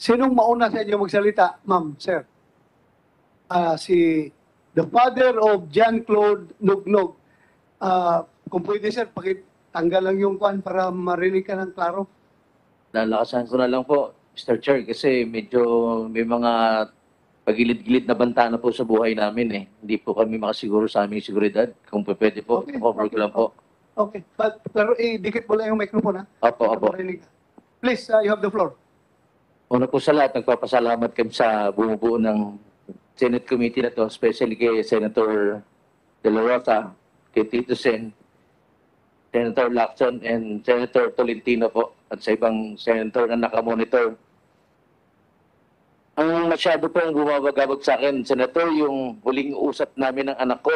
Sinong mauna sa inyo magsalita, ma'am, sir? Si the father of Jean-Claude Nugnog. Kung pwede, sir, pakitanggal lang yung kwan para marinig ka ng klaro. Lalakasan ko na lang po, Mr. Chair, kasi medyo may mga pagilid-gilid na banta na po sa buhay namin eh. Hindi po kami makasiguro sa aming seguridad. Kung pwede po, cover ko lang po. Okay, pero dikit mo lang yung microphone, ha? Opo, opo. Marinig. Please, you have the floor. Una po sa lahat, nagpapasalamat kami sa bumubuo ng Senate Committee na to, especially kay Senator De La Rosa, kay Tito Sen, Senator Lacson, and Senator Tolentino po, at sa ibang senator na nakamonitor. Ang masyado po ang bumabagabag sa akin, Senator, yung huling usap namin ng anak ko,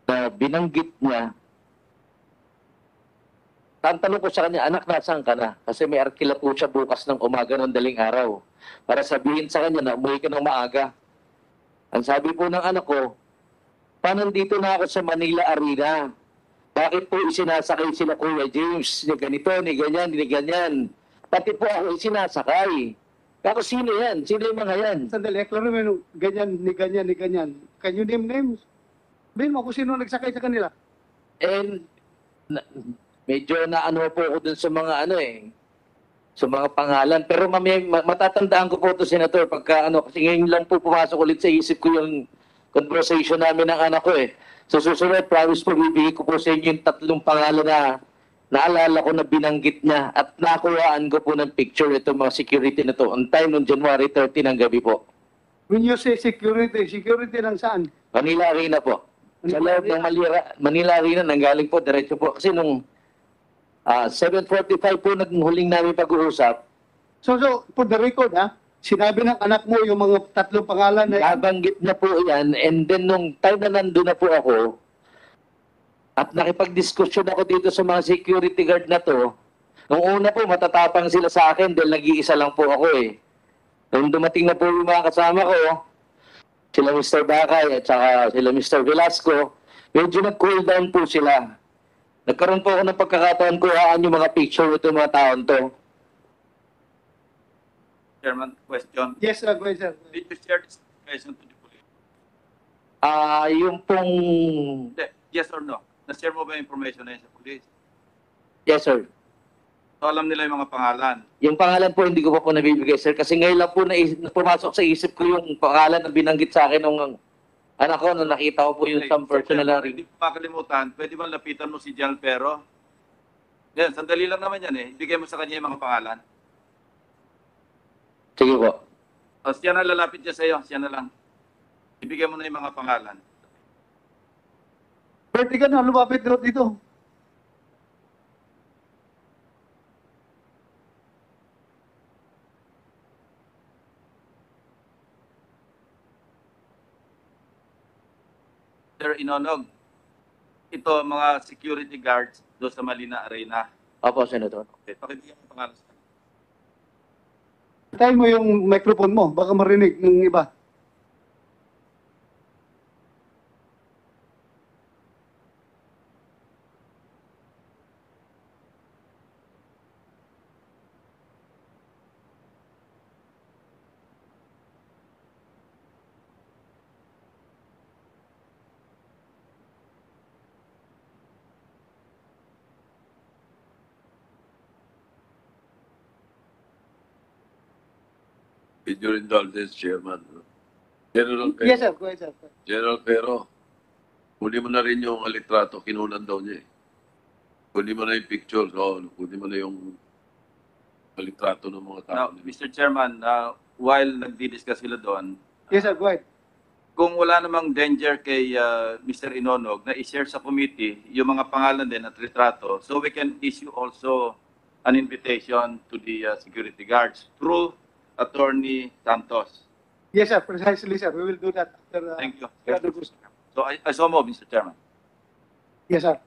na binanggit niya, tanong ko sa kanya, anak, nasaan ka na? Kasi may arkila po siya bukas ng umaga ng daling araw. Para sabihin sa kanya na umuwi ka ng maaga. Ang sabi po ng anak ko, paano dito na ako sa Manila Arena? Bakit po isinasakay sila Kuya James? Ni ganito, ni ganyan, ni ganyan. Pati po ako isinasakay. Kako sino yan? Sino yung mga yan? Sandali, klaro mo yung ganyan, ni ganyan, ni ganyan. Can you name names? Bilhin mo kung sino nagsakay sa kanila. And medyo naano po ako dun sa mga sa mga pangalan. Pero matatandaan ko po ito, Senator, pagka kasi ngayon lang po pumasok ulit sa isip ko yung conversation namin ng anak ko eh. So susunod, promise po, bibigay ko po sa inyo yung 3 pangalan na naalala ko na binanggit niya at nakuhaan ko po ng picture itong mga security na to on time noong January 30 ng gabi po. When you say security, security ng saan? Manila Arena po. Sa loob ng Manila Arena, nanggaling po, diretso po. Kasi nung 7:45 po naghuling namin pag-uusap. So, for the record, sinabi ng anak mo yung mga 3 pangalan na Nabanggit na po yan, and then nung time na nandun na po ako, at nakipag-discussion ako dito sa mga security guard na to, nung una po matatapang sila sa akin dahil nag-iisa lang po ako eh. Nung dumating na po yung mga kasama ko, sila Mr. Bakay at saka sila Mr. Velasco, medyo nag-cool down po sila. Nagkaroon po ako ng pagkakataon kuhaan yung mga picture ito mga taon to. Chairman, question. Yes, go ahead, sir. Did you share this information to the police? Yung pong... Yes or no? Na-share mo ba yung information na yun sa police? Yes, sir. So alam nila yung mga pangalan. Yung pangalan po hindi ko pa po nabibigay, sir. Kasi ngayon lang po pumasok sa isip ko yung pangalan na binanggit sa akin ng anak ko na nakita ko po yung some personal na rin. Hindi ko makalimutan, pwede ba lapitan mo si Jan Pero? Yan, sandali lang naman yan eh. Ibigay mo sa kanya yung mga pangalan. Sige po. O siya na lalapit niya sa iyo, siya na lang. Ibigay mo na yung mga pangalan. Pwede ka na, lumapit dito. Sir Inonog, ito mga security guards doon sa Manila Arena. Opo, Senator. Okay, pakibigyan mo pangalan sa kanya. Tayo mo yung microphone mo, baka marinig ng iba. With your indulgence, Chairman. General Pero. Yes, sir. Go ahead, sir. General Pero, huli mo na rin yung alitrato, kinunan daw niya eh. Huli mo na yung picture, huli mo na yung alitrato ng mga tao. Now, Mr. Chairman, while nagdi-discuss sila doon, Yes, sir. Go ahead. kung wala namang danger kay Mr. Inonog na i-share sa committee yung mga pangalan din at retrato, so we can issue also an invitation to the security guards through Attorney Santos. Yes, sir. Precisely, sir. We will do that after. Thank you. Further question. So I so move, Mr. Chairman. Yes, sir.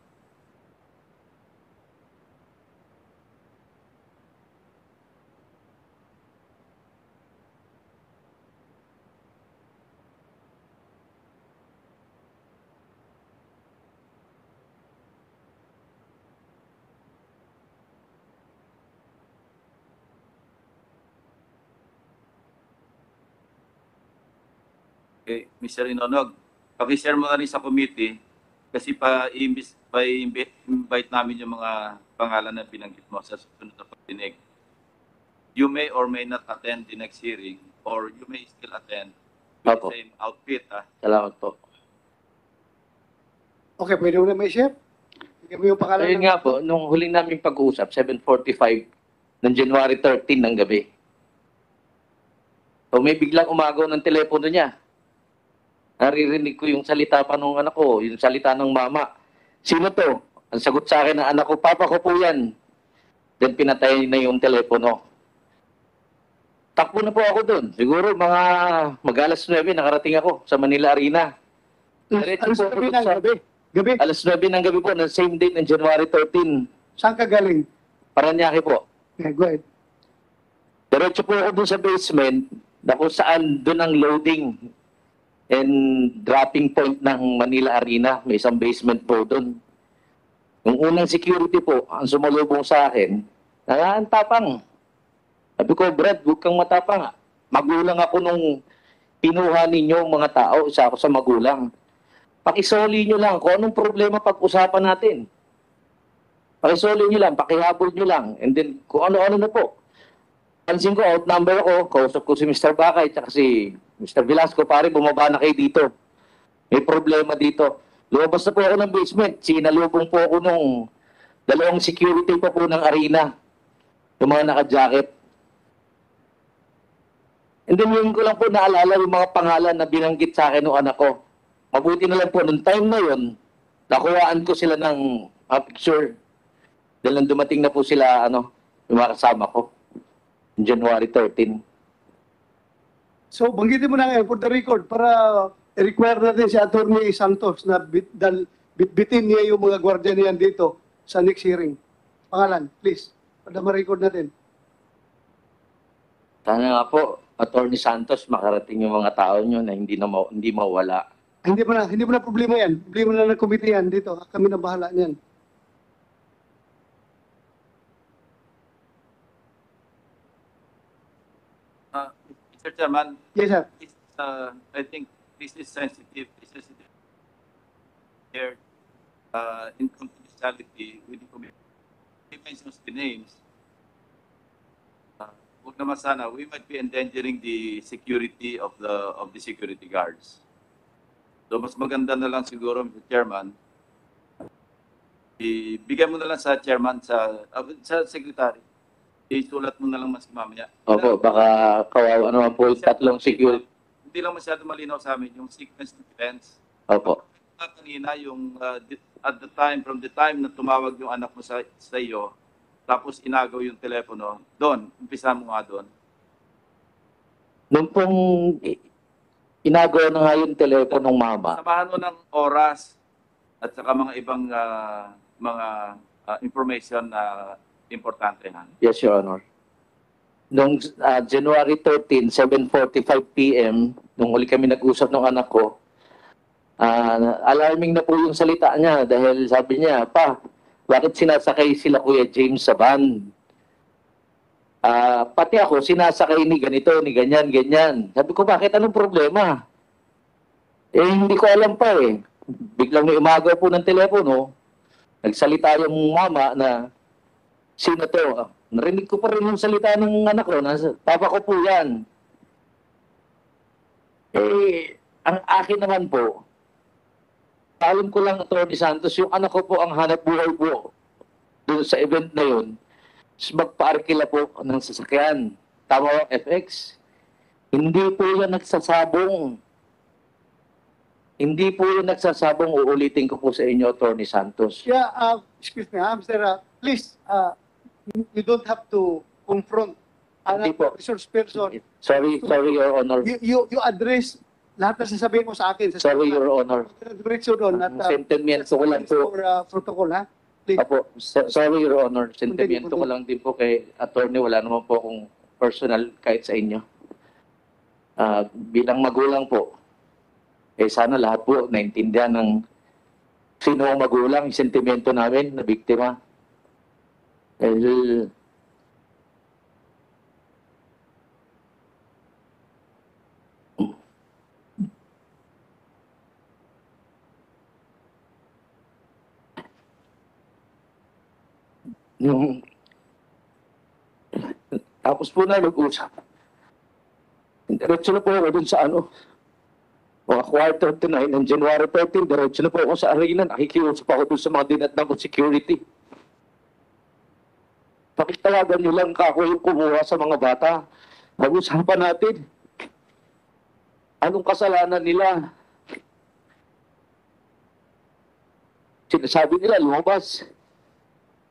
Okay, Mr. Inonog, paki-share mo na rin sa committee kasi invite namin yung mga pangalan na binanggit mo sa susunod na pagdinig. You may or may not attend the next hearing or you may still attend with Opo. the same outfit. Salamat po. Okay, pwede mo na may share? Bigyan mo yung pangalan Ayun nga po, nung huling namin pag-uusap, 7:45 ng January 13 ng gabi. So may biglang umagaw ng telepono niya. Naririnig ko yung salita pa nung anak ko, yung salita ng mama. Sino to? Ang sagot sa akin ng anak ko, papa ko po yan. Then pinatay na yung telepono. Takbo na po ako doon. Siguro mga mag-alas 9 nakarating ako sa Manila Arena. Diretso Alas po ako gabi doon ng sa- gabi. Gabi. Alas 9 ng gabi po, ng same date ng January 13. Saan ka galing? Paranaque po. Yeah, go ahead. Diretso po ako doon sa basement na kung saan doon ang loading and dropping point ng Manila Arena. May isang basement po doon. Yung unang security po, ang sumalubong sa akin, ang tapang. Sabi ko, Brad, huwag kang matapang. Magulang ako nung pinuha ninyo mga tao, isa ako sa magulang. Pakisoli nyo lang kung anong problema pag-usapan natin. Pakisoli nyo lang, pakihabol nyo lang. And then, kung ano-ano na po. Pansin ko, outnumber ako, kausap ko si Mr. Bakay at si Mr. Velasco, pare, bumaba na kayo dito. May problema dito. Lumabas na po ako ng basement. Sinalubong po ako nung dalawang security pa po ng arena. Yung mga naka-jacket. And then yun ko lang po naalala yung mga pangalan na binanggit sa akin ng anak ko. Mabuti na lang po, nung time na yun, nakuhaan ko sila ng picture. Dahil nang dumating na po sila, yung mga kasama ko. January 13. So, banggitin mo na ngayon for the record para i-require natin si Atty. Santos na bitbitin niya yung mga gwardiya niyan dito sa next hearing. Pangalan, please. Para ma-record natin. Sana nga po, Atty. Santos, makarating yung mga tao nyo na hindi mawala. Hindi mo na problema yan. Problema na ng committee yan dito. Kami na bahala niyan. Mr. Chairman, Yes, sir. I think this is sensitive. This is shared in confidentiality with the committee. He mentions the names. Huwag naman sana, we might be endangering the security of the security guards. So mas maganda na lang siguro, Mr. Chairman, ibigay mo na lang sa chairman, sa secretary. Isulat mo na lang mas mamaya. Opo, baka kawawa naman po yung tatlong security. Hindi lang masyado malinaw sa amin yung sequence of events. Opo. Kanina yung from the time na tumawag yung anak mo sa iyo, tapos inagaw yung telepono, doon, umpisa mo nga doon. Nung pong inagaw na nga yung telepono ng mama, Samahan mo ng oras at saka mga ibang mga information na importante. yes, Your Honor. Noong January 13, 7:45 p.m., nung huli kami nag-usap ng anak ko, alarming na po yung salita niya dahil sabi niya, pa, bakit sinasakay sila Kuya James sa van? Pati ako, sinasakay ni ganito, ni ganyan, ganyan. Sabi ko, bakit? Anong problema? Hindi ko alam pa eh. Biglang may umagaw po ng telepono, nagsalita yung mama na, sino to? Narinig ko pa rin yung salita ng anak ko, na papa ko po yan. Ang akin naman po, alam ko lang, Atty. Santos, yung anak ko po ang hanap buhay po doon sa event na yun, magpa-arkila po ng sasakyan. Tama ba, FX? Hindi po yan nagsasabong. Hindi po yan nagsasabong. Uulitin ko po sa inyo, Atty. Santos. Yeah, excuse me, Mr. Please, you don't have to confront Hindi an po. resource person. Sorry, Your Honor. You address lahat na sasabihin mo sa akin. Sorry, Your Honor. Diretso doon. At, Sentimiento ko lang po. for protocol, ha? Please. Opo, sorry, Your Honor. Sentimiento ko lang din po kay attorney. Wala naman po akong personal kahit sa inyo. Bilang magulang po, sana lahat po naintindihan ng sino ang magulang, yung sentimento namin na biktima. Dahil Yung, tapos po na nag-usap. Diretso na po ako dun sa mga quarter to 9 ng January 13, diretso na po ako sa arena. Nakikiusap ako dun sa mga dinatnang ko security. Pakitawagan nyo lang ako yung kumuha sa mga bata. Pag-usapan natin. Anong kasalanan nila? Sinasabi nila, lumabas.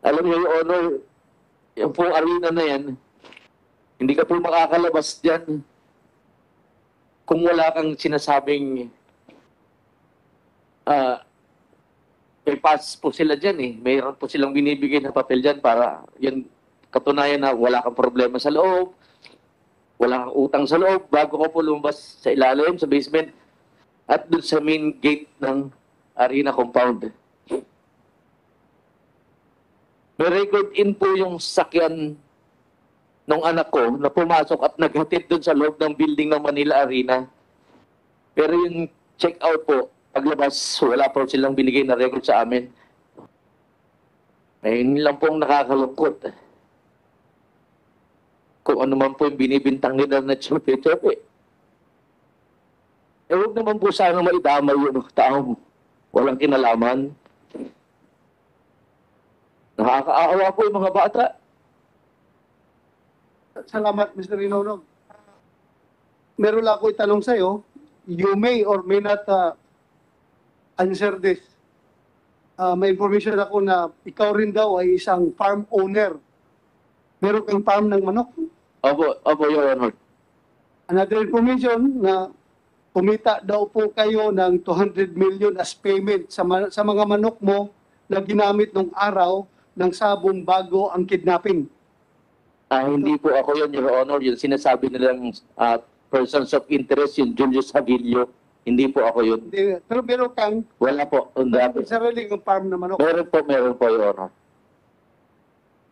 Alam niyo, Your Honor, yung pong arena na yan, hindi ka po makakalabas dyan kung wala kang sinasabing may pass po sila dyan eh. Mayroon po silang binibigay na papel dyan para yun katunayan na wala kang problema sa loob, wala kang utang sa loob, bago ka po lumabas sa ilalim, sa basement, at dun sa main gate ng arena compound. May record in po yung sakyan ng anak ko na pumasok at naghatid dun sa loob ng building ng Manila Arena. Pero yung check-out po, paglabas, wala po silang binigay na record sa amin. Ayun lang po ang nakakalungkot. Kung ano man po yung binibintang nila na tsupi-tsupi. Huwag naman po sana maidamay yung taong walang kinalaman. Nakakaawa po yung mga bata. Salamat, Mr. Inonog. Meron lang ako itanong sa'yo. You may or may not answer this. May information ako na ikaw rin daw ay isang farm owner. Meron kang farm ng manok. Opo, Your Honor. Another information na kumita daw po kayo ng 200 million as payment sa mga manok mo na ginamit nung araw ng sabong bago ang kidnapping. Hindi po ako yun, Your Honor. Yung sinasabi nilang persons of interest, yung Julius Havillo. Hindi po ako yun. Hindi, pero meron kang Wala po. sariling farm na manok. Meron po, Your Honor.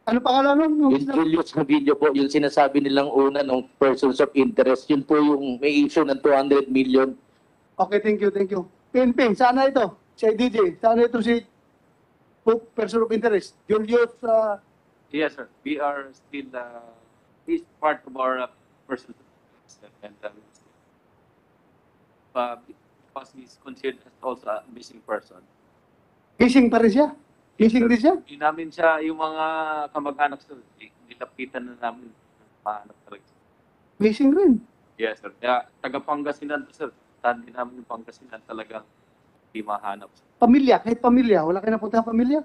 Ano pangalan nun? Yung Julius Havillo po, yung sinasabi nilang una ng persons of interest, yun po yung may issue ng 200 million. Okay, thank you, thank you. PNP, sana ito? Si DJ, sana ito si person of interest? Julius, Yes, sir. We are still, he's part of our person. And because he's considered as also a missing person. gising pa rin siya? Gising din siya? Hindi namin siya, yung mga kamag-anak sir, nilapitan na namin. Paano talaga. Gising rin. Yes, sir. Kaya taga-Pangasinan to, sir. Tandi namin yung Pangasinan talagang hindi mahanap. Sir. Pamilya, kahit pamilya. Wala kayo napunta pamilya?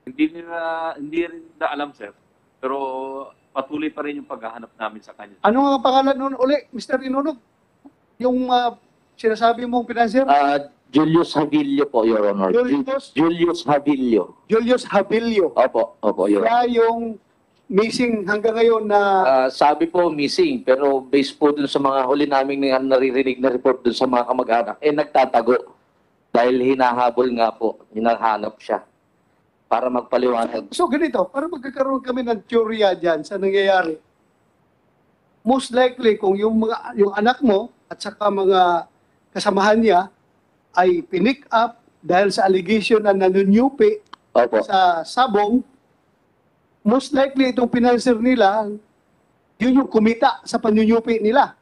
Hindi rin na alam, sir. Pero patuloy pa rin yung paghahanap namin sa kanya. Ano nga pangalan nun uli, Mr. Inonog? Yung sinasabi mong financier? Julius Havillo po, Your Honor. Julius Havillo. Julius Havillo. Opo, Your Honor. Kaya yung missing hanggang ngayon na Sabi po missing, pero based po dun sa mga huli naming naririnig na report dun sa mga kamag-anak, nagtatago. Dahil hinahabol nga po, hinahanap siya para magpaliwanag. so ganito, para magkakaroon kami ng teorya dyan sa nangyayari. Most likely, kung yung anak mo at saka mga kasamahan niya ay pinick up dahil sa allegation na nanunyupi Opo. sa sabong, most likely itong financier nila, yun yung kumita sa panunyupi nila.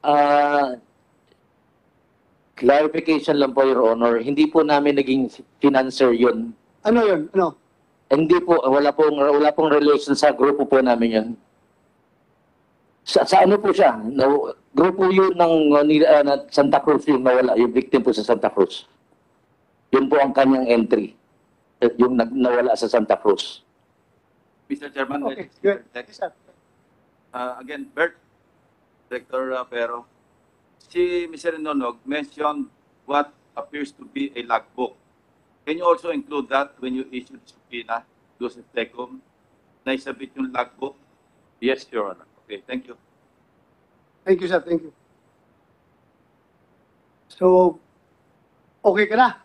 Clarification lang po, Your Honor. Hindi po namin naging financer yun. Ano yun? Ano? Hindi po, wala pong relation sa grupo po namin yun. Sa ano po siya? Grupo yun ng Santa Cruz yung nawala, yung victim po sa Santa Cruz. Yun po ang kanyang entry. Yung nawala sa Santa Cruz. Mr. Chairman, Okay, good. Yes, sir. Again, Bert, Director Pero, si Mr. Nonog mentioned what appears to be a logbook. Can you also include that when you issue the subpoena, Joseph Tecum, na isabit yung logbook? Yes, Your Honor. Okay, thank you. Thank you, sir. Thank you. So, okay ka na?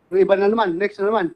Yung iba na naman. Next na naman.